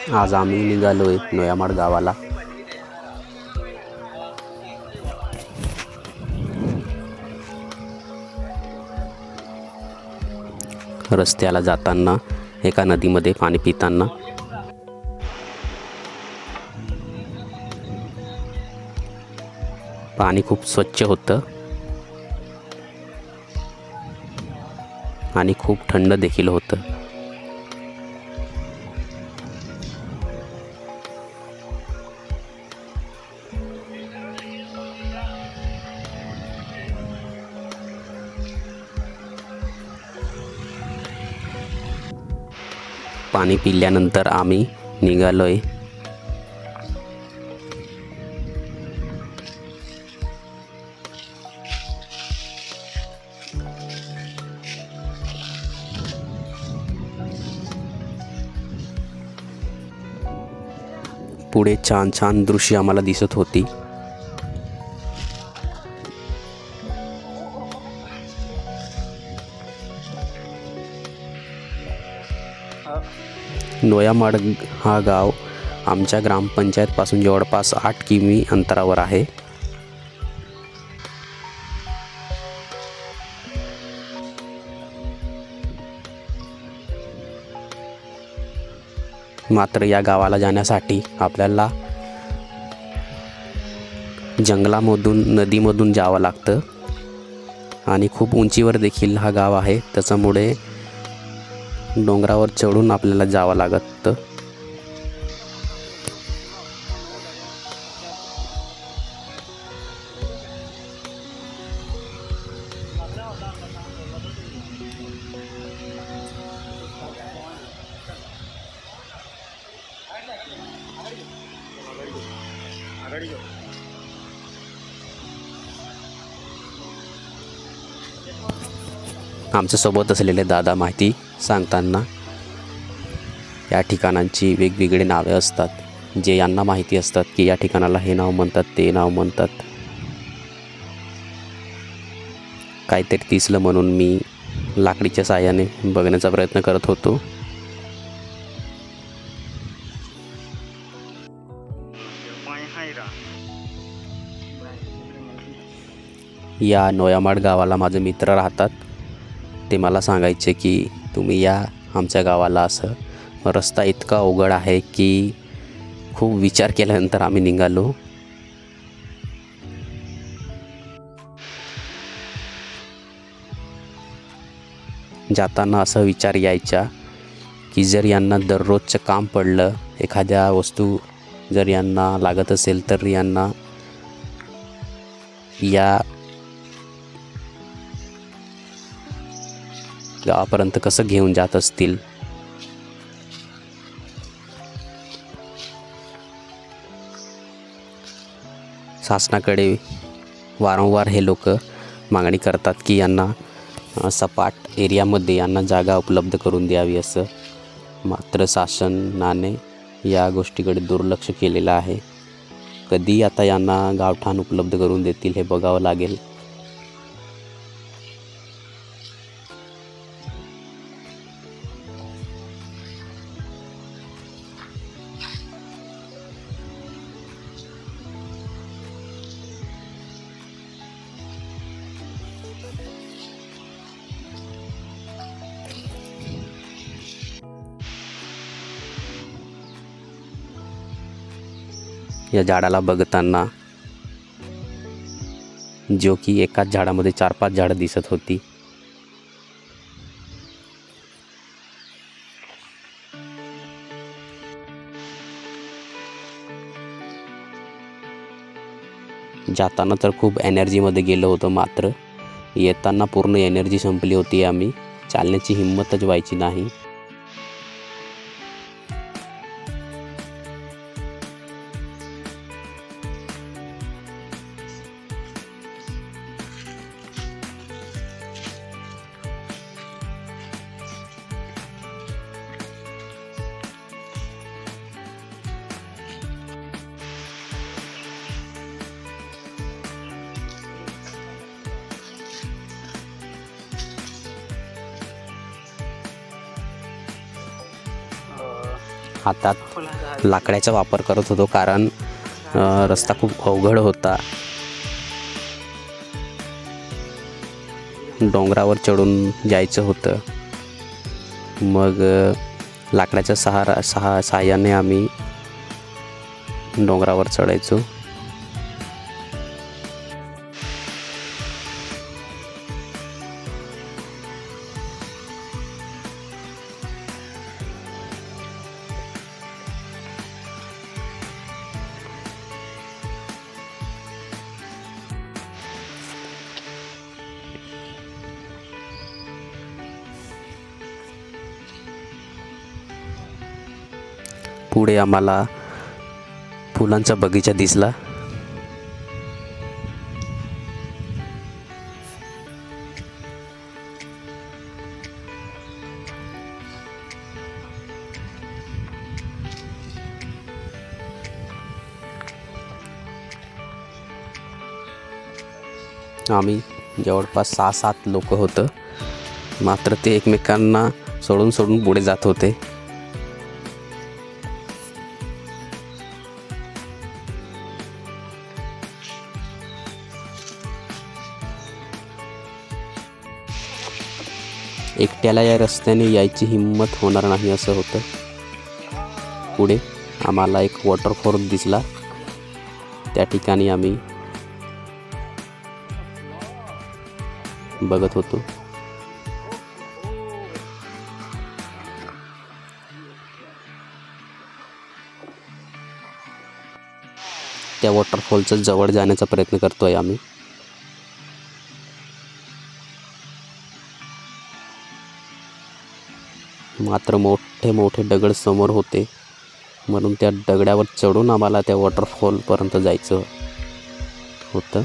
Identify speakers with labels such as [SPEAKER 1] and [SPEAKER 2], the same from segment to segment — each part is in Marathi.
[SPEAKER 1] आज आम्ही निघालोय नोयामाड गावाला. रस्त्याला जाताना एका नदीमध्ये पाणी पिताना पाणी खूप स्वच्छ होतं आणि खूप थंड देखील होतं. पाणी पिल्यानंतर आम्ही निघालोय पुढे छान छान दृश्य आम्हाला दिसत होती. नोयामाड हा गाव आमच्या ग्रामपंचायतपासून जवळपास 8 किमी अंतरावर आहे. मात्र या गावाला जाण्यासाठी आपल्याला जंगलामधून नदीमधून जावं लागतं आणि खूप उंचीवर देखील हा गाव आहे. त्याच्यामुळे डोंगरावर चढून आपल्याला जावं लागतं. आमच्या सोबत असलेले दादा माहिती सांगताना या ठिकाणांची वेगवेगळी नावे असतात, जे यांना माहिती असतात की या ठिकाणाला हे नाव म्हणतात, ते नाव म्हणतात. काहीतरी दिसलं म्हणून मी लाकडीच्या साहाय्याने बघण्याचा प्रयत्न करत होतो. या नोयामाड गावाला माझे मित्र राहतात. ते मला सांगायचे की तुम्ही या आमच्या गावाला. असं रस्ता इतका अवघड आहे की खूप विचार केल्यानंतर आम्ही निघालो. जाताना असा विचार यायचा की जर यांना दररोजचं काम पडलं, एखाद्या वस्तू जर यांना लागत असेल तर यांना या गावापर्यंत कसं घेऊन जात असतील. शासनाकडे वारंवार हे लोक मागणी करतात की यांना सपाट एरियामध्ये यांना जागा उपलब्ध करून द्यावी असं. मात्र शासनाने या गोष्टीकडे दुर्लक्ष केलेलं आहे. कधी आता यांना गावठाण उपलब्ध करून देतील हे बघावं लागेल. या झाडाला बघताना जो की एकाच झाडामध्ये 4-5 झाडं दिसत होती. जाताना तर खूप एनर्जीमध्ये गेलो होतो, मात्र येताना पूर्ण एनर्जी संपली होती. आम्ही चालण्याची हिंमतच व्हायची नाही. हातात लाकडाचा वापर करत होतो, कारण रस्ता खूप अवघड होता. डोंगरावर चढून जायचं होतं. मग लाकडाच्या सहाय्याने आम्ही डोंगरावर चढायचो. पुढे आम्हाला फुलांचा बगीचा दिसला. आम्ही जवळपास 6-7 लोक होतं, मात्र ते एकमेकांना सोडून पुढे जात होते. एकट्याला या रस्त्याने यायची हिंमत होणार नाही असं होतं. पुढे आम्हाला एक वॉटरफॉल दिसला. त्या ठिकाणी आम्ही बघत होतो. त्या वॉटरफॉलच्या जवळ जाण्याचा प्रयत्न करतोय आम्ही. मात्र मोठे दगड समोर होते, म्हणून त्या दगडावर चढून आम्हाला त्या वॉटरफॉलपर्यंत जायचं होतं.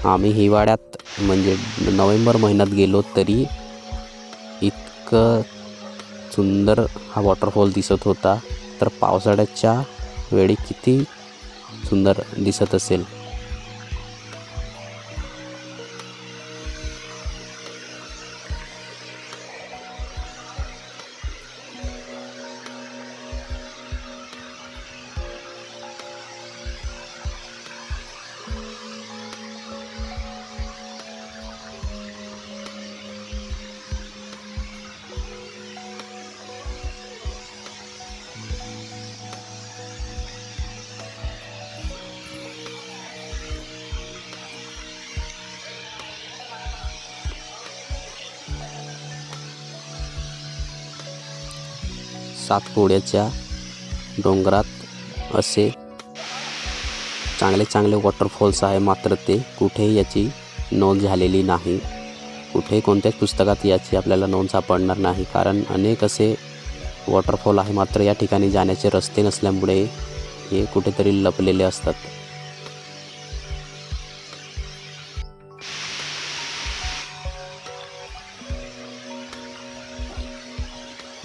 [SPEAKER 1] आम्ही हिवाळ्यात म्हणजे नोव्हेंबर महिन्यात गेलो तरी इतकं सुंदर हा वॉटरफॉल दिसत होता, तर पावसाळ्याच्या वेळी किती सुंदर दिसत असेल. सातपुड्याच्या डोंगरात असे चांगले वॉटरफॉल्स आहे, मात्र ते कुठेही याची नोंद झालेली नाही. कुठे कोणत्याच पुस्तकात याची आपल्याला नोंद सापडणार नाही, कारण अनेक असे वॉटरफॉल आहे, मात्र या ठिकाणी जाण्याचे रस्ते नसल्यामुळे हे कुठेतरी लपलेले असतात.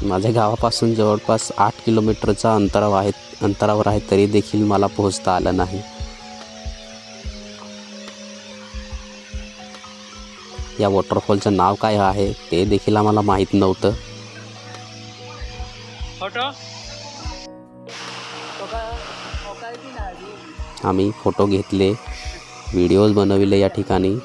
[SPEAKER 1] माझ्या गावापासून जवळपास 8 किलोमीटरचा अंतरावर आहे, तरी देखील मला पोहोचता आलं नाही. या वॉटरफॉलचं नाव काय आहे ते देखील आम्हाला माहीत नव्हतं. आम्ही फोटो घेतले, व्हिडिओज बनविले या ठिकाणी.